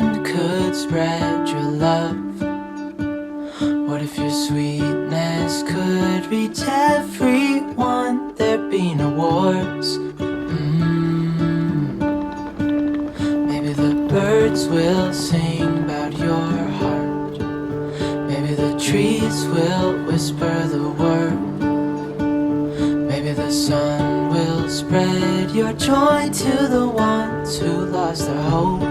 hand could spread your love? What if your sweetness could reach everyone? There'd be no wars. Maybe the birds will sing about your heart. Maybe the trees will whisper the word. Maybe the sun will spread your joy to the ones who lost their hope.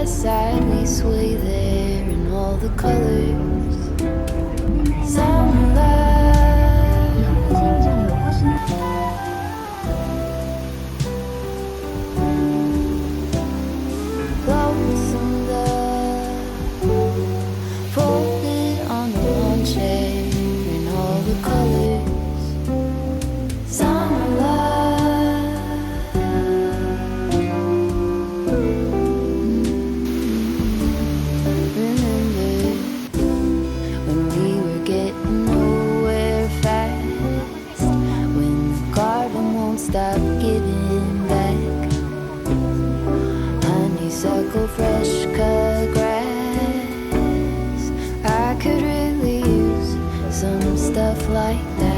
Side we sway there in all the colors. Sunlight, lonesome love, folded on the lawn chair in all the colors. Sunlight. Stop giving back. Honeysuckle, fresh cut grass. I could really use some stuff like that.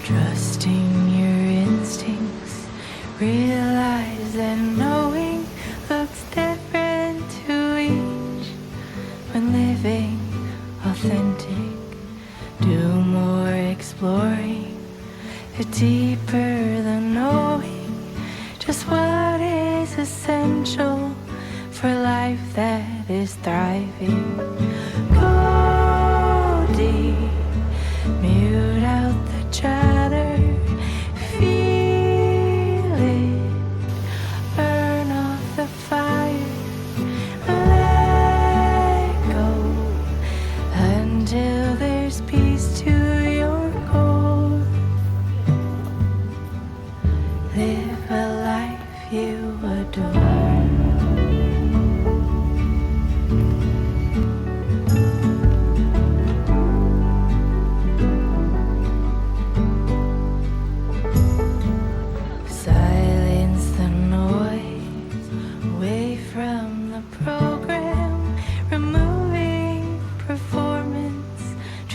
Trusting your instincts, realize that knowing looks different to each. When living authentic, do more exploring, the deeper the knowing, just what is essential for life that is thriving. Cody, mute out the chatter, feel it, burn off the fire, let go until there's peace to your core. Live a life you adore.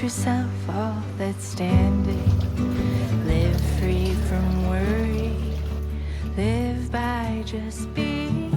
Yourself all that's standing. Live free from worry. Live by just being.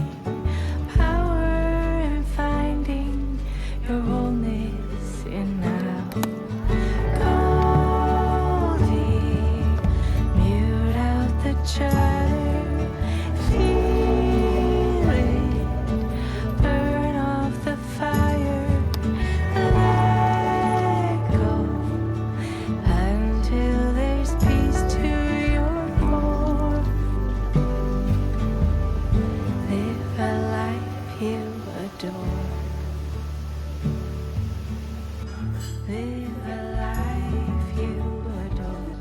adore. Live a life you adore.